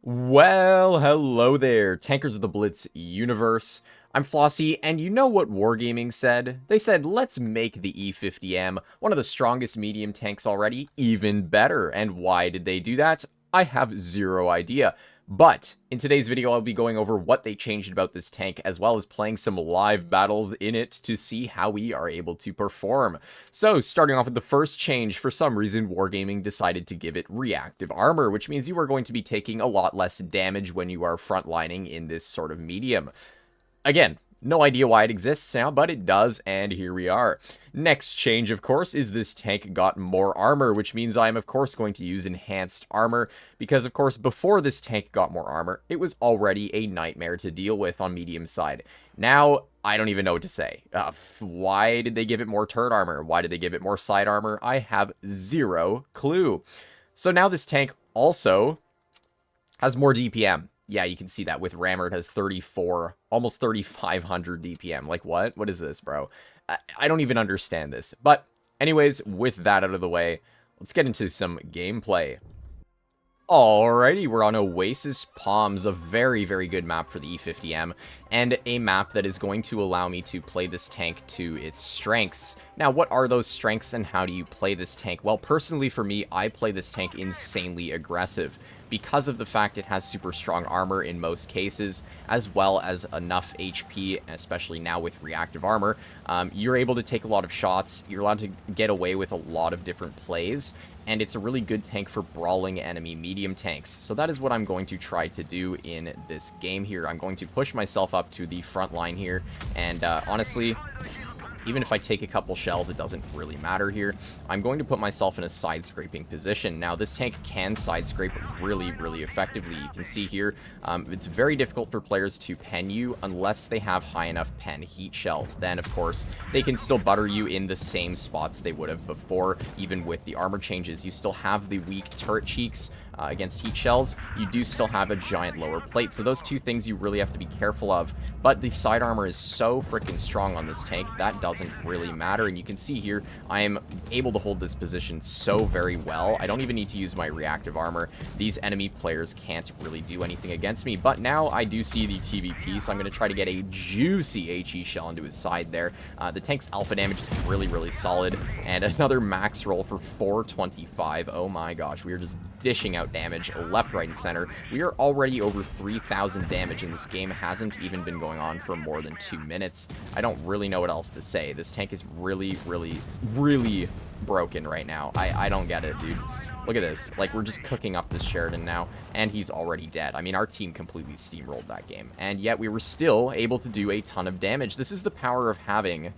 Well, hello there, Tankers of the Blitz universe. I'm Flossie, and you know what Wargaming said? They said, let's make the E50M one of the strongest medium tanks already even better. And why did they do that? I have zero idea. But in today's video, I'll be going over what they changed about this tank, as well as playing some live battles in it to see how we are able to perform. So, starting off with the first change, for some reason, Wargaming decided to give it reactive armor, which means you are going to be taking a lot less damage when you are frontlining in this sort of medium. Again, no idea why it exists now, but it does, and here we are. Next change, of course, is this tank got more armor, which means I am, of course, going to use enhanced armor, because, of course, before this tank got more armor, it was already a nightmare to deal with on medium side. Now, I don't even know what to say. Why did they give it more turret armor? Why did they give it more side armor? I have zero clue. So now this tank also has more DPM. Yeah, you can see that with Rammer, it has 34, almost 3,500 DPM. Like, what? What is this, bro? I don't even understand this. But anyways, with that out of the way, let's get into some gameplay. Alrighty, we're on Oasis Palms, a very, very good map for the E50M, and a map that is going to allow me to play this tank to its strengths. Now, what are those strengths and how do you play this tank? Well, personally for me, I play this tank insanely aggressive because of the fact it has super strong armor in most cases, as well as enough HP, especially now with reactive armor. You're able to take a lot of shots, you're allowed to get away with a lot of different plays, and it's a really good tank for brawling enemy medium tanks. So that is what I'm going to try to do in this game here. I'm going to push myself up to the front line here, and honestly, even if I take a couple shells, it doesn't really matter here. I'm going to put myself in a side-scraping position. Now, this tank can side-scrape really, really effectively. You can see here, it's very difficult for players to pen you unless they have high enough pen heat shells. Then, of course, they can still butter you in the same spots they would have before, even with the armor changes. You still have the weak turret cheeks against heat shells. You do still have a giant lower plate, so those two things you really have to be careful of. But the side armor is so freaking strong on this tank, that doesn't really matter. And you can see here, I am able to hold this position so very well. I don't even need to use my reactive armor. These enemy players can't really do anything against me. But now I do see the TVP, so I'm going to try to get a juicy HE shell into his side there. The tank's alpha damage is really, really solid. And another max roll for 425. Oh my gosh, we are just dishing out damage left, right, and center. We are already over 3,000 damage, and this game hasn't even been going on for more than 2 minutes. I don't really know what else to say. This tank is really, really, really broken right now. I don't get it, dude. Look at this. Like, we're just cooking up this Sheridan now, and he's already dead. I mean, our team completely steamrolled that game, and yet we were still able to do a ton of damage. This is the power of having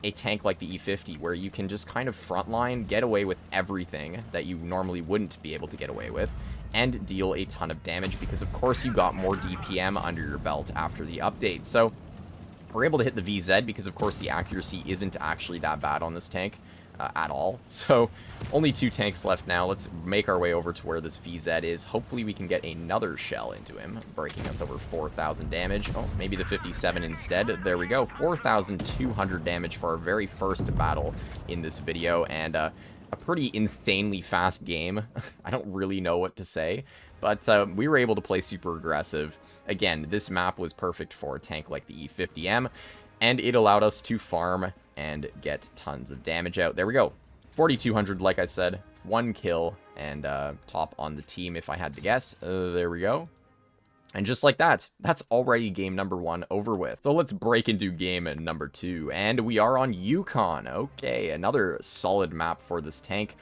a tank like the E50, where you can just kind of frontline, get away with everything that you normally wouldn't be able to get away with, and deal a ton of damage, because of course you got more DPM under your belt after the update. So we're able to hit the VZ because of course the accuracy isn't actually that bad on this tank at all. So only 2 tanks left now. Let's make our way over to where this VZ is. Hopefully we can get another shell into him, breaking us over 4,000 damage. Oh, maybe the 57 instead. There we go. 4,200 damage for our very first battle in this video, and a pretty insanely fast game. I don't really know what to say, but we were able to play super aggressive. Again, this map was perfect for a tank like the E50M, and it allowed us to farm and get tons of damage out. There we go. 4,200, like I said. 1 kill, and top on the team, if I had to guess. There we go. And just like that, that's already game number 1 over with. So let's break into game number 2. And we are on Yukon. Okay, another solid map for this tank.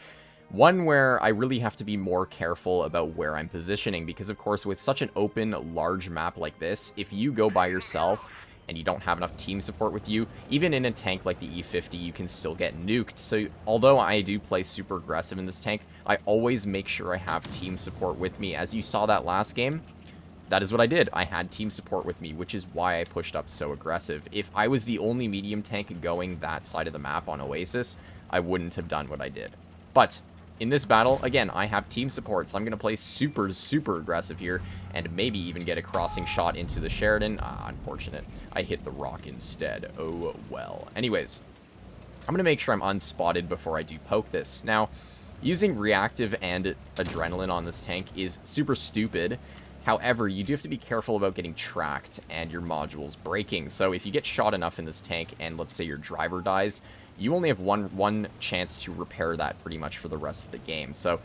One where I really have to be more careful about where I'm positioning, because of course with such an open, large map like this, if you go by yourself and you don't have enough team support with you, even in a tank like the E50, you can still get nuked. So although I do play super aggressive in this tank, I always make sure I have team support with me. As you saw that last game, that is what I did. I had team support with me, which is why I pushed up so aggressive. If I was the only medium tank going that side of the map on Oasis, I wouldn't have done what I did. But in this battle, again, I have team support, so I'm going to play super, super aggressive here, and maybe even get a crossing shot into the Sheridan. Unfortunate. I hit the rock instead. Oh, well. Anyways, I'm going to make sure I'm unspotted before I do poke this. Now, Using reactive and adrenaline on this tank is super stupid. However, you do have to be careful about getting tracked and your modules breaking. So if you get shot enough in this tank and let's say your driver dies, you only have one chance to repair that pretty much for the rest of the game. So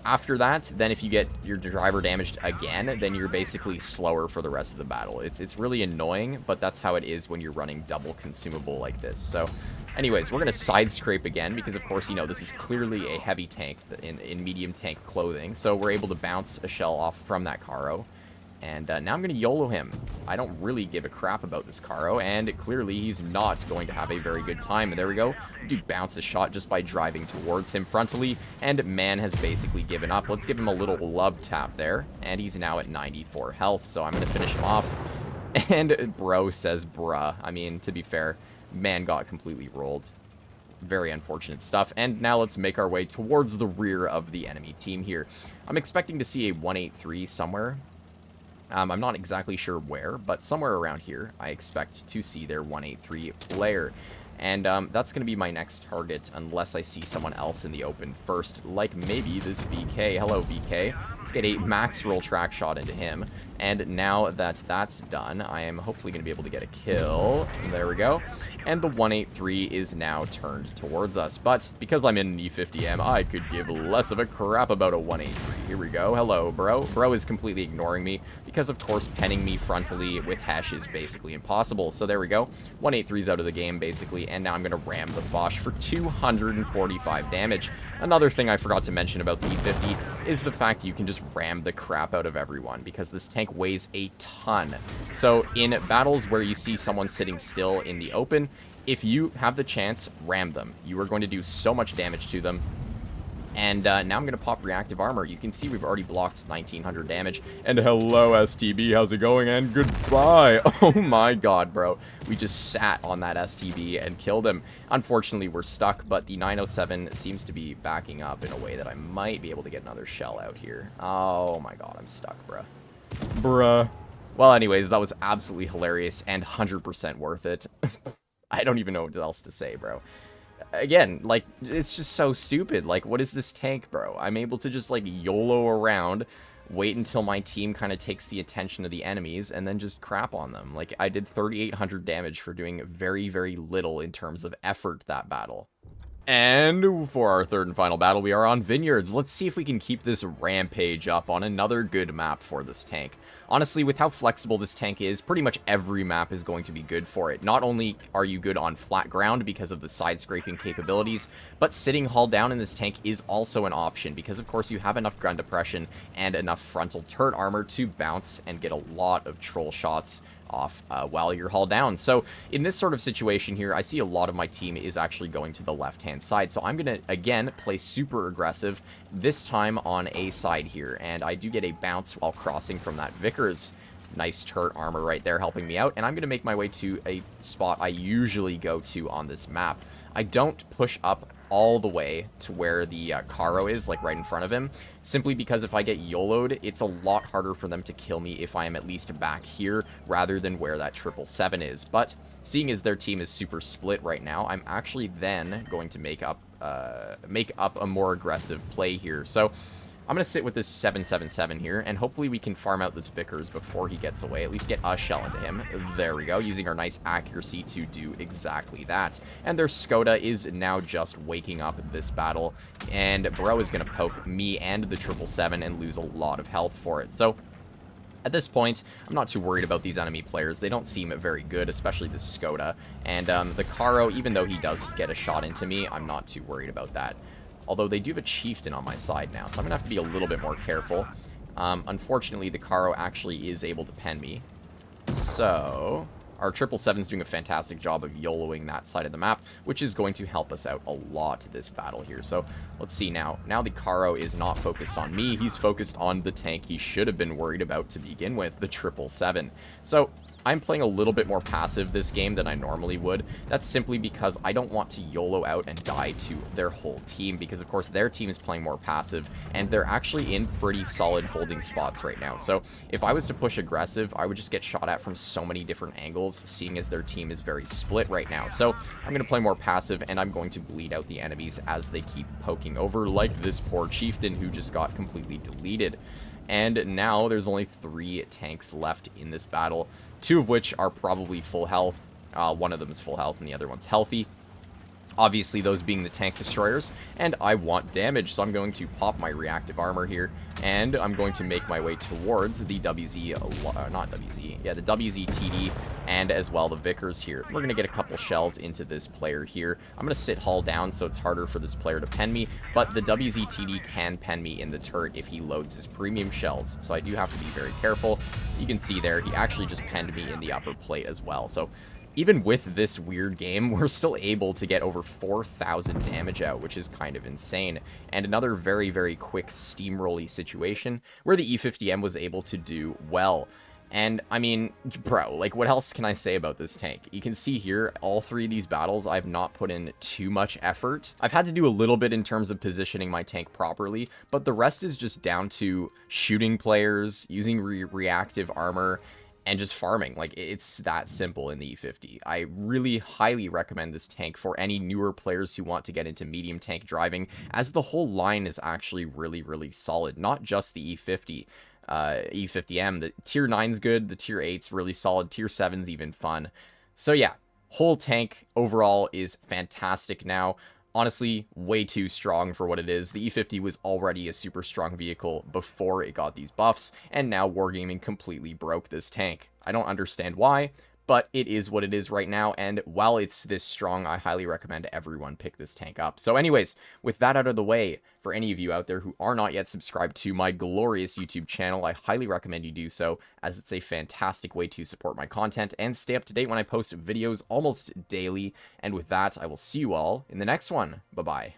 after that, then if you get your driver damaged again, then you're basically slower for the rest of the battle. It's really annoying, but that's how it is when you're running double consumable like this. So anyways, we're going to side scrape again because, of course, you know, this is clearly a heavy tank in medium tank clothing. So we're able to bounce a shell off from that Caro. And now I'm going to YOLO him. I don't really give a crap about this Caro, and clearly he's not going to have a very good time. And there we go. Dude bounce a shot just by driving towards him frontally, and man has basically given up. Let's give him a little love tap there, and he's now at 94 health, so I'm going to finish him off. And bro says bruh. I mean, to be fair, man got completely rolled. Very unfortunate stuff. And now let's make our way towards the rear of the enemy team here. I'm expecting to see a 183 somewhere. I'm not exactly sure where, but somewhere around here, I expect to see their 183 player. And that's going to be my next target, unless I see someone else in the open first, like maybe this VK. Hello, VK. Let's get a max roll track shot into him. And now that that's done, I am hopefully going to be able to get a kill. There we go. And the 183 is now turned towards us. But because I'm in an E50M, I could give less of a crap about a 183. Here we go. Hello, bro. Bro is completely ignoring me because, of course, penning me frontally with Hesh is basically impossible. So there we go. 183's out of the game, basically. And now I'm going to ram the Foch for 245 damage. Another thing I forgot to mention about the E50 is the fact you can just ram the crap out of everyone because this tank weighs a ton. So in battles where you see someone sitting still in the open, if you have the chance, ram them. You are going to do so much damage to them. And now I'm going to pop reactive armor. You can see we've already blocked 1900 damage. And hello, STB. How's it going? And goodbye. Oh my god, bro. We just sat on that STB and killed him. Unfortunately, we're stuck, but the 907 seems to be backing up in a way that I might be able to get another shell out here. Oh my god, I'm stuck, bruh. Bruh. Well, anyways, that was absolutely hilarious and 100% worth it. I don't even know what else to say, bro. Again, like, it's just so stupid. Like, what is this tank, bro? I'm able to just, like, YOLO around, wait until my team kind of takes the attention of the enemies, and then just crap on them. Like, I did 3,800 damage for doing very, very little in terms of effort that battle. And for our third and final battle, we are on Vineyards. Let's see if we can keep this rampage up on another good map for this tank. Honestly, with how flexible this tank is, pretty much every map is going to be good for it. Not only are you good on flat ground because of the side scraping capabilities, but sitting hull down in this tank is also an option because, of course, you have enough ground depression and enough frontal turret armor to bounce and get a lot of troll shots off while you're hull down. So in this sort of situation here, I see a lot of my team is actually going to the left-hand side. So I'm going to, again, play super aggressive, this time on A side here. And I do get a bounce while crossing from that Vickers. Nice turret armor right there helping me out. And I'm going to make my way to a spot I usually go to on this map. I don't push up all the way to where the Caro is, like right in front of him, simply because if I get YOLO'd, it's a lot harder for them to kill me if I am at least back here rather than where that 777 is. But seeing as their team is super split right now, I'm actually then going to make up a more aggressive play here. So I'm going to sit with this 777 here, and hopefully we can farm out this Vickers before he gets away. At least get a shell into him. There we go, using our nice accuracy to do exactly that. And their Skoda is now just waking up this battle, and bro is going to poke me and the 777 and lose a lot of health for it. So at this point, I'm not too worried about these enemy players. They don't seem very good, especially the Skoda. And the Caro, even though he does get a shot into me, I'm not too worried about that. Although they do have a Chieftain on my side now, so I'm going to have to be a little bit more careful. Unfortunately, the Caro actually is able to pen me. So our 777's doing a fantastic job of YOLOing that side of the map, which is going to help us out a lot this battle here. So let's see now. Now the Caro is not focused on me. He's focused on the tank he should have been worried about to begin with, the 777. So I'm playing a little bit more passive this game than I normally would. That's simply because I don't want to YOLO out and die to their whole team, because of course their team is playing more passive, and they're actually in pretty solid holding spots right now. So if I was to push aggressive, I would just get shot at from so many different angles, seeing as their team is very split right now. So I'm going to play more passive, and I'm going to bleed out the enemies as they keep poking over, like this poor chieftain who just got completely deleted. And now there's only 3 tanks left in this battle, 2 of which are probably full health. One of them is full health and the other one's healthy. Obviously, those being the tank destroyers, and I want damage, so I'm going to pop my reactive armor here, and I'm going to make my way towards the the WZ-TD, and as well the Vickers here. We're going to get a couple shells into this player here. I'm going to sit hull down, so it's harder for this player to pen me, but the WZ-TD can pen me in the turret if he loads his premium shells, so I do have to be very careful. You can see there, he actually just penned me in the upper plate as well, so even with this weird game, we're still able to get over 4,000 damage out, which is kind of insane. And another very, very quick steamrolly situation where the E50M was able to do well. And, I mean, bro, like, what else can I say about this tank? You can see here, all 3 of these battles, I've not put in too much effort. I've had to do a little bit in terms of positioning my tank properly, but the rest is just down to shooting players, using reactive armor, and just farming. Like, it's that simple in the E50. I really highly recommend this tank for any newer players who want to get into medium tank driving, as the whole line is actually really, really solid. Not just the E50. E50M. The tier 9's good, the tier 8's really solid, tier 7's even fun. So yeah, whole tank overall is fantastic now. Honestly, way too strong for what it is. The E50 was already a super strong vehicle before it got these buffs, and now Wargaming completely broke this tank. I don't understand why, but it is what it is right now, and while it's this strong, I highly recommend everyone pick this tank up. So anyways, with that out of the way, for any of you out there who are not yet subscribed to my glorious YouTube channel, I highly recommend you do so, as it's a fantastic way to support my content and stay up to date when I post videos almost daily. And with that, I will see you all in the next one. Bye-bye.